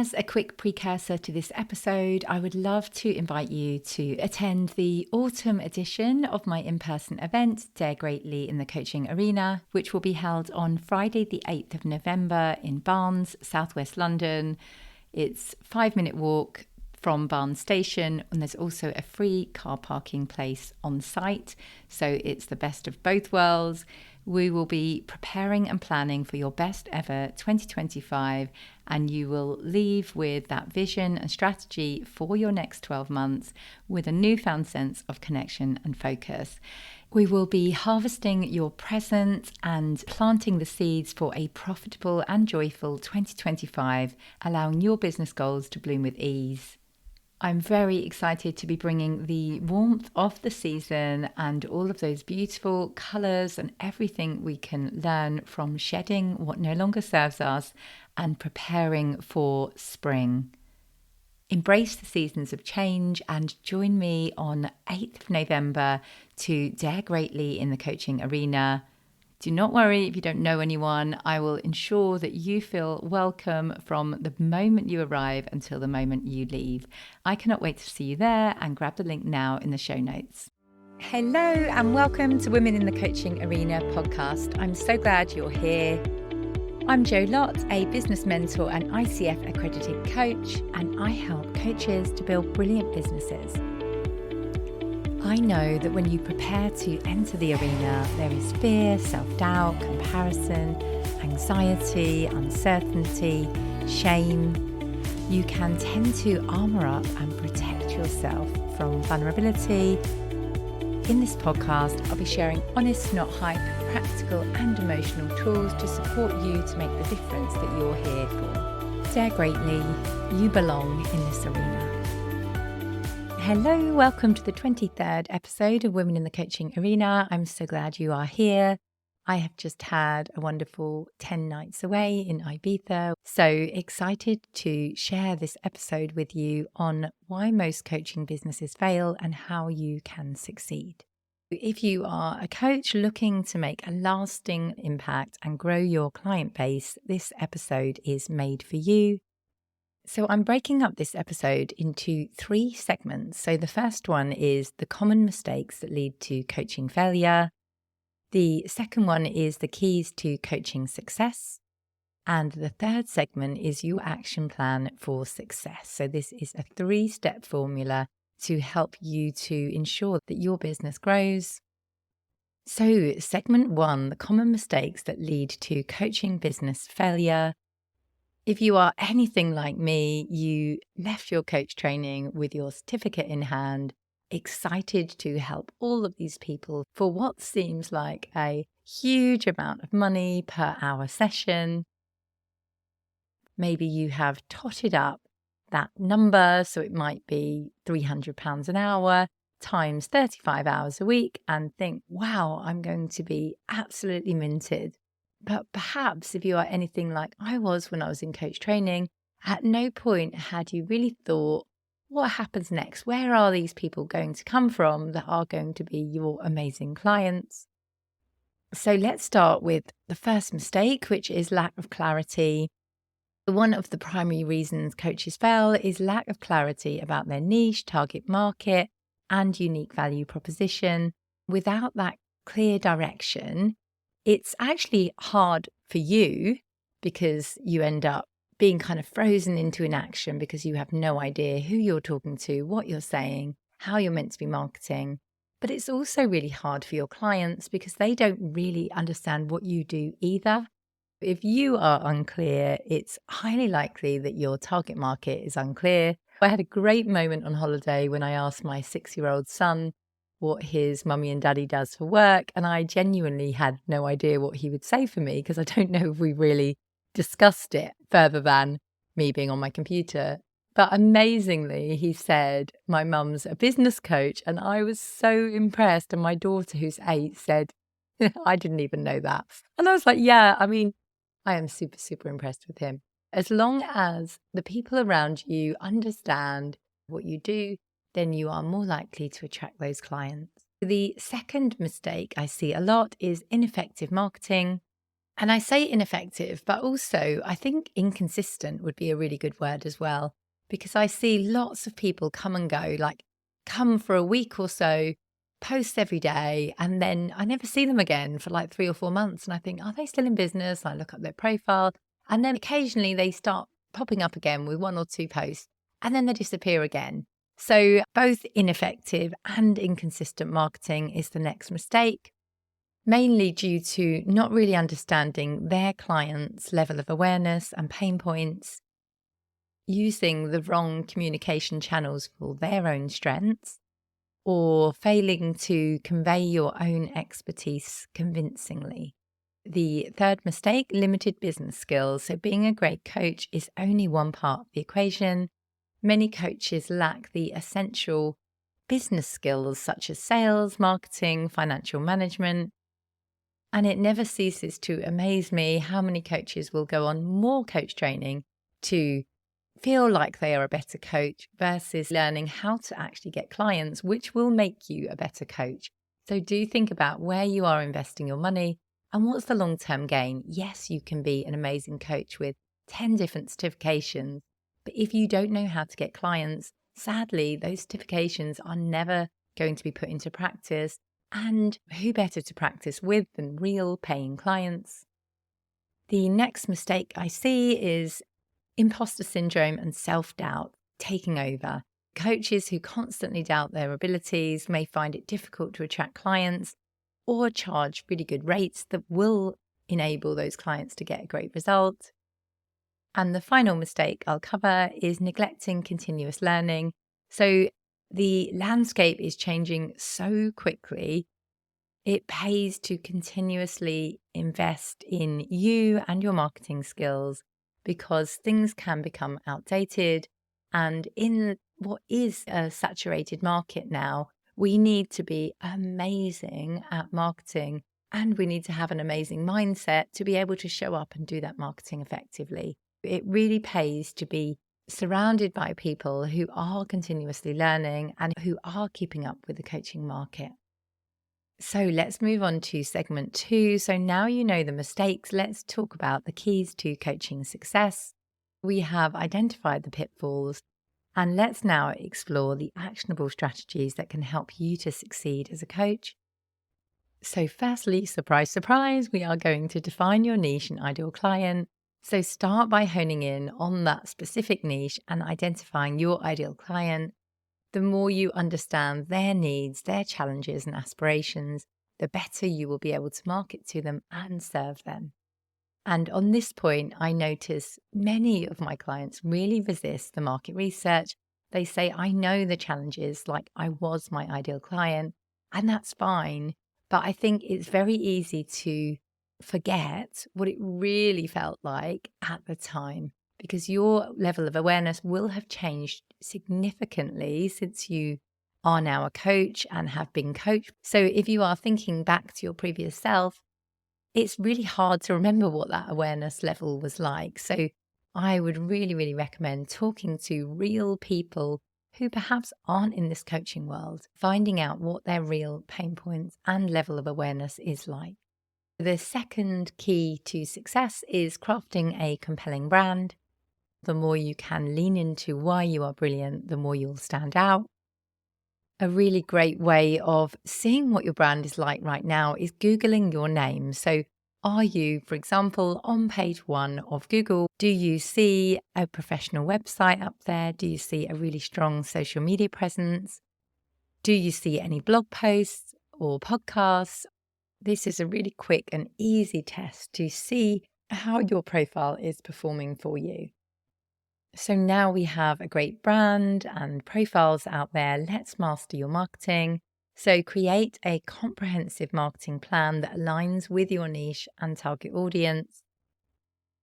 As a quick precursor to this episode, I would love to invite you to attend the autumn edition of my in-person event, Dare Greatly in the Coaching Arena, which will be held on Friday the 8th of November in Barnes, southwest London. It's a 5-minute walk from Barnes Station, and there's also a free car parking place on site. So it's the best of both worlds. We will be preparing and planning for your best ever 2025, and you will leave with that vision and strategy for your next 12 months with a newfound sense of connection and focus. We will be harvesting your present and planting the seeds for a profitable and joyful 2025, allowing your business goals to bloom with ease. I'm very excited to be bringing the warmth of the season and all of those beautiful colours and everything we can learn from shedding what no longer serves us and preparing for spring. Embrace the seasons of change and join me on 8th of November to Dare Greatly in the Coaching Arena. Do not worry if you don't know anyone. I will ensure that you feel welcome from the moment you arrive until the moment you leave. I cannot wait to see you there, and grab the link now in the show notes. Hello and welcome to Women in the Coaching Arena podcast. I'm so glad you're here. I'm Jo Lott, a business mentor and ICF accredited coach, and I help coaches to build brilliant businesses. I know that when you prepare to enter the arena, there is fear, self-doubt, comparison, anxiety, uncertainty, shame. You can tend to armor up and protect yourself from vulnerability. In this podcast, I'll be sharing honest, not hype, practical and emotional tools to support you to make the difference that you're here for. Dare greatly, you belong in this arena. Hello, welcome to the 23rd episode of Women in the Coaching Arena. I'm so glad you are here. I have just had a wonderful 10 nights away in Ibiza. So excited to share this episode with you on why most coaching businesses fail and how you can succeed. If you are a coach looking to make a lasting impact and grow your client base, this episode is made for you. So I'm breaking up this episode into 3 segments. So the first one is the common mistakes that lead to coaching failure. The second one is the keys to coaching success. And the third segment is your action plan for success. So this is a 3-step formula to help you to ensure that your business grows. So segment 1, the common mistakes that lead to coaching business failure. If you are anything like me, you left your coach training with your certificate in hand, excited to help all of these people for what seems like a huge amount of money per hour session. Maybe you have totted up that number, so it might be £300 an hour times 35 hours a week, and think, wow, I'm going to be absolutely minted. But perhaps if you are anything like I was when I was in coach training, at no point had you really thought, what happens next? Where are these people going to come from that are going to be your amazing clients? So let's start with the first mistake, which is lack of clarity. One of the primary reasons coaches fail is lack of clarity about their niche, target market, and unique value proposition. Without that clear direction, it's actually hard for you because you end up being kind of frozen into inaction because you have no idea who you're talking to, what you're saying, how you're meant to be marketing. But it's also really hard for your clients because they don't really understand what you do either. If you are unclear, it's highly likely that your target market is unclear. I had a great moment on holiday when I asked my 6-year-old son what his mummy and daddy does for work. And I genuinely had no idea what he would say for me because I don't know if we really discussed it further than me being on my computer. But amazingly, he said, my mum's a business coach. And I was so impressed. And my daughter, who's 8, said, I didn't even know that. And I was like, yeah, I mean, I am super, super impressed with him. As long as the people around you understand what you do, then you are more likely to attract those clients. The second mistake I see a lot is ineffective marketing. And I say ineffective, but also I think inconsistent would be a really good word as well, because I see lots of people come and go, like come for a week or so, post every day, and then I never see them again for like 3 or 4 months. And I think, are they still in business? I look up their profile, and then occasionally they start popping up again with 1 or 2 posts, and then they disappear again. So both ineffective and inconsistent marketing is the next mistake, mainly due to not really understanding their clients' level of awareness and pain points, using the wrong communication channels for their own strengths, or failing to convey your own expertise convincingly. The third mistake, limited business skills. So being a great coach is only one part of the equation. Many coaches lack the essential business skills such as sales, marketing, financial management. And it never ceases to amaze me how many coaches will go on more coach training to feel like they are a better coach versus learning how to actually get clients, which will make you a better coach. So do think about where you are investing your money and what's the long-term gain. Yes, you can be an amazing coach with 10 different certifications, but if you don't know how to get clients, sadly, those certifications are never going to be put into practice. And who better to practice with than real paying clients? The next mistake I see is imposter syndrome and self-doubt taking over. Coaches who constantly doubt their abilities may find it difficult to attract clients or charge really good rates that will enable those clients to get a great result. And the final mistake I'll cover is neglecting continuous learning. So the landscape is changing so quickly. It pays to continuously invest in you and your marketing skills because things can become outdated. And in what is a saturated market now, we need to be amazing at marketing, and we need to have an amazing mindset to be able to show up and do that marketing effectively. It really pays to be surrounded by people who are continuously learning and who are keeping up with the coaching market. So let's move on to segment 2. So now you know the mistakes, let's talk about the keys to coaching success. We have identified the pitfalls, and let's now explore the actionable strategies that can help you to succeed as a coach. So firstly, surprise, surprise, we are going to define your niche and ideal client. So start by honing in on that specific niche and identifying your ideal client. The more you understand their needs, their challenges and aspirations, the better you will be able to market to them and serve them. And on this point, I notice many of my clients really resist the market research. They say, I know the challenges, like I was my ideal client, and that's fine. But I think it's very easy to forget what it really felt like at the time, because your level of awareness will have changed significantly since you are now a coach and have been coached. So if you are thinking back to your previous self, it's really hard to remember what that awareness level was like. So I would really, really recommend talking to real people who perhaps aren't in this coaching world, finding out what their real pain points and level of awareness is like. The second key to success is crafting a compelling brand. The more you can lean into why you are brilliant, the more you'll stand out. A really great way of seeing what your brand is like right now is Googling your name. So are you, for example, on page 1 of Google? Do you see a professional website up there? Do you see a really strong social media presence? Do you see any blog posts or podcasts? This is a really quick and easy test to see how your profile is performing for you. So now we have a great brand and profiles out there. Let's master your marketing. So create a comprehensive marketing plan that aligns with your niche and target audience.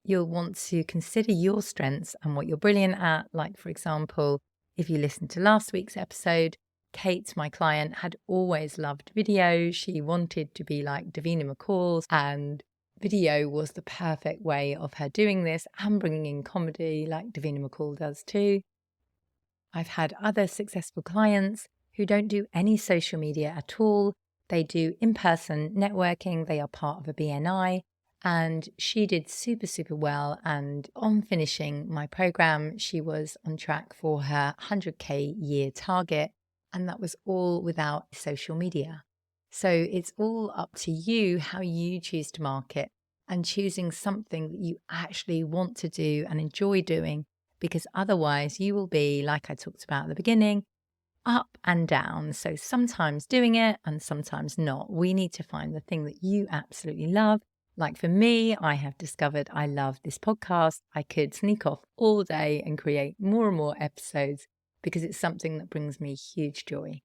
You'll want to consider your strengths and what you're brilliant at. Like, for example, if you listened to last week's episode, Kate, my client, had always loved video. She wanted to be like Davina McCall, and video was the perfect way of her doing this and bringing in comedy like Davina McCall does too. I've had other successful clients who don't do any social media at all. They do in-person networking. They are part of a BNI And she did super, super well. And on finishing my program, she was on track for her 100K year target. And that was all without social media. So it's all up to you how you choose to market and choosing something that you actually want to do and enjoy doing, because otherwise you will be, like I talked about at the beginning, up and down. So sometimes doing it and sometimes not. We need to find the thing that you absolutely love. Like for me, I have discovered I love this podcast. I could sneak off all day and create more and more episodes because it's something that brings me huge joy.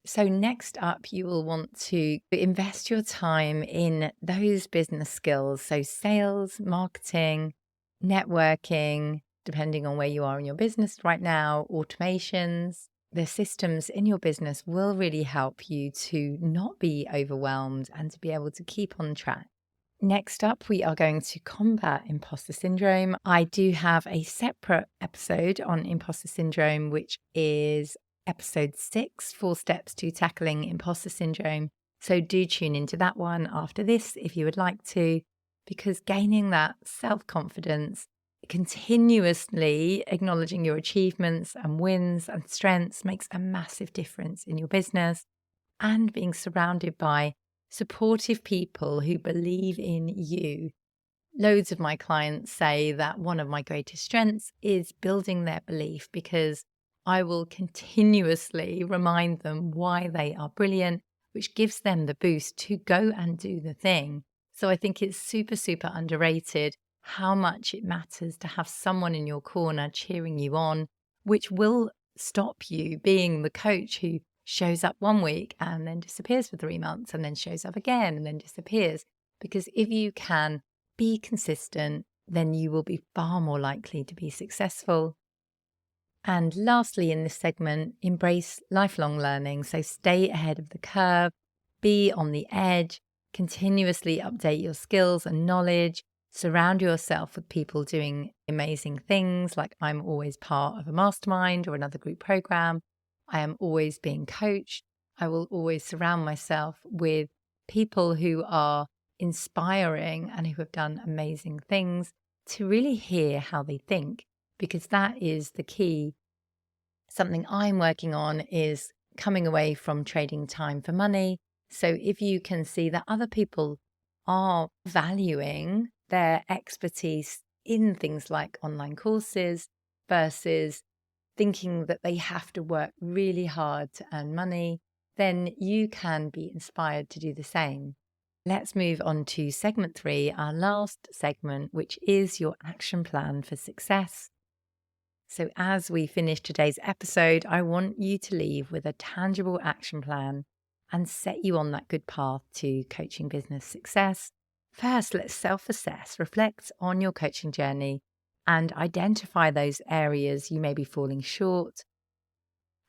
So next up, you will want to invest your time in those business skills. So sales, marketing, networking, depending on where you are in your business right now, automations. The systems in your business will really help you to not be overwhelmed and to be able to keep on track. Next up, we are going to combat imposter syndrome. I do have a separate episode on imposter syndrome, which is episode 6, 4 steps to tackling imposter syndrome. So do tune into that one after this if you would like to, because gaining that self-confidence, continuously acknowledging your achievements and wins and strengths makes a massive difference in your business, and being surrounded by supportive people who believe in you. Loads of my clients say that one of my greatest strengths is building their belief, because I will continuously remind them why they are brilliant, which gives them the boost to go and do the thing. So I think it's super, super underrated how much it matters to have someone in your corner cheering you on, which will stop you being the coach who shows up one week and then disappears for 3 months and then shows up again and then disappears. Because if you can be consistent, then you will be far more likely to be successful. And lastly, in this segment, embrace lifelong learning. So stay ahead of the curve, be on the edge, continuously update your skills and knowledge, surround yourself with people doing amazing things. Like I'm always part of a mastermind or another group program. I am always being coached. I will always surround myself with people who are inspiring and who have done amazing things, to really hear how they think, because that is the key. Something I'm working on is coming away from trading time for money. So if you can see that other people are valuing their expertise in things like online courses versus thinking that they have to work really hard to earn money, then you can be inspired to do the same. Let's move on to segment 3, our last segment, which is your action plan for success. So as we finish today's episode, I want you to leave with a tangible action plan and set you on that good path to coaching business success. First, let's self-assess, reflect on your coaching journey and identify those areas you may be falling short.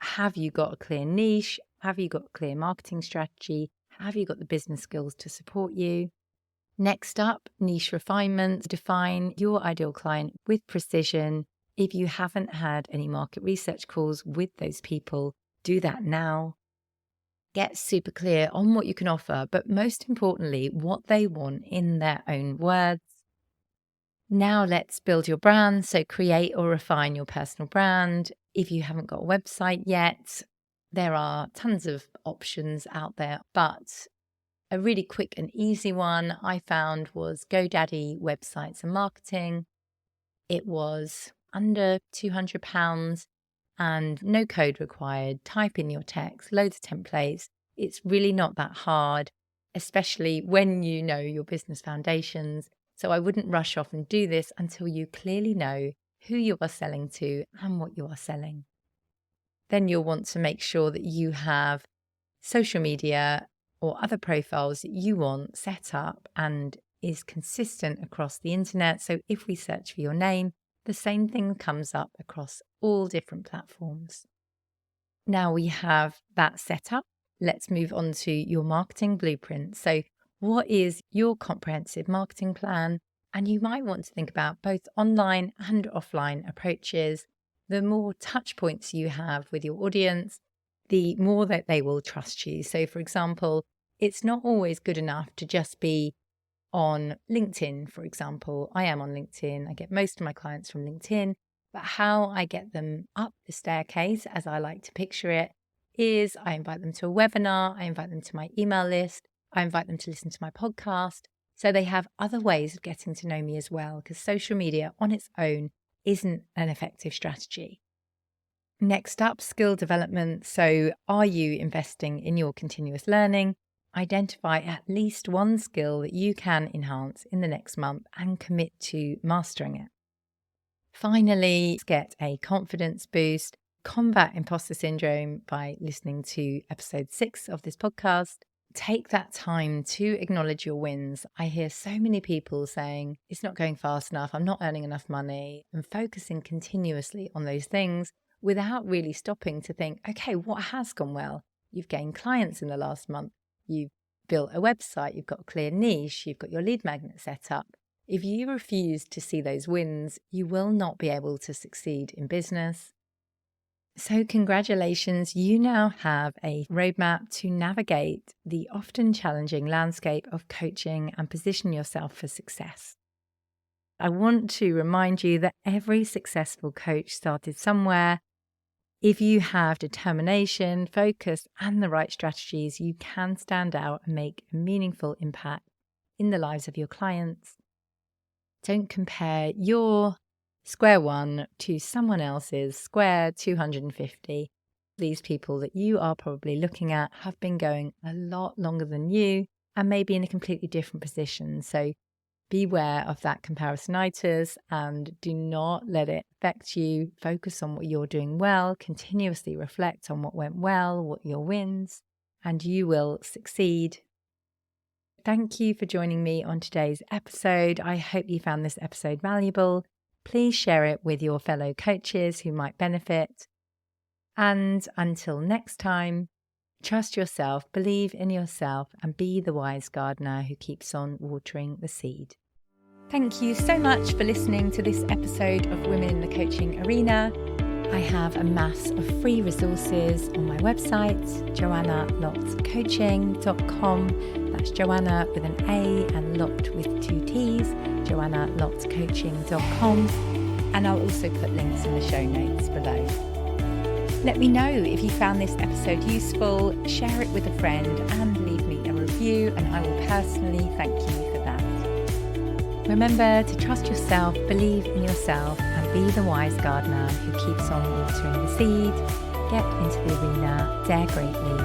Have you got a clear niche? Have you got a clear marketing strategy? Have you got the business skills to support you? Next up, niche refinement. Define your ideal client with precision. If you haven't had any market research calls with those people, do that now. Get super clear on what you can offer, but most importantly, what they want in their own words. Now let's build your brand. So create or refine your personal brand. If you haven't got a website yet, there are tons of options out there, but a really quick and easy one I found was GoDaddy Websites and Marketing. It was under £200 and no code required. Type in your text, loads of templates. It's really not that hard, especially when you know your business foundations. So I wouldn't rush off and do this until you clearly know who you are selling to and what you are selling. Then you'll want to make sure that you have social media or other profiles that you want set up and is consistent across the internet. So if we search for your name, the same thing comes up across all different platforms. Now we have that set up. Let's move on to your marketing blueprint. So what is your comprehensive marketing plan? And you might want to think about both online and offline approaches. The more touch points you have with your audience, the more that they will trust you. So for example, it's not always good enough to just be on LinkedIn, for example. I am on LinkedIn. I get most of my clients from LinkedIn, but how I get them up the staircase, as I like to picture it, is I invite them to a webinar, I invite them to my email list, I invite them to listen to my podcast. So they have other ways of getting to know me as well, because social media on its own isn't an effective strategy. Next up, skill development. So are you investing in your continuous learning? Identify at least one skill that you can enhance in the next month and commit to mastering it. Finally, get a confidence boost. Combat imposter syndrome by listening to episode 6 of this podcast. Take that time to acknowledge your wins. I hear so many people saying, it's not going fast enough, I'm not earning enough money, and focusing continuously on those things without really stopping to think, okay, what has gone well? You've gained clients in the last month. You've built a website. You've got a clear niche. You've got your lead magnet set up. If you refuse to see those wins, you will not be able to succeed in business. So congratulations, you now have a roadmap to navigate the often challenging landscape of coaching and position yourself for success. I want to remind you that every successful coach started somewhere. If you have determination, focus, and the right strategies, you can stand out and make a meaningful impact in the lives of your clients. Don't compare your square one to someone else's square 250. These people that you are probably looking at have been going a lot longer than you and maybe in a completely different position. So beware of that comparisonitis and do not let it affect you. Focus on what you're doing well, continuously reflect on what went well, what your wins, and you will succeed. Thank you for joining me on today's episode. I hope you found this episode valuable. Please share it with your fellow coaches who might benefit. And until next time, trust yourself, believe in yourself, and be the wise gardener who keeps on watering the seed. Thank you so much for listening to this episode of Women in the Coaching Arena. I have a mass of free resources on my website, joannalottcoaching.com. That's Joanna with an A and Lott with 2 T's, joannalottcoaching.com. And I'll also put links in the show notes below. Let me know if you found this episode useful, share it with a friend and leave me a review, and I will personally thank you for that. Remember to trust yourself, believe in yourself, and be the wise gardener who keeps on watering the seed. Get into the arena, dare greatly,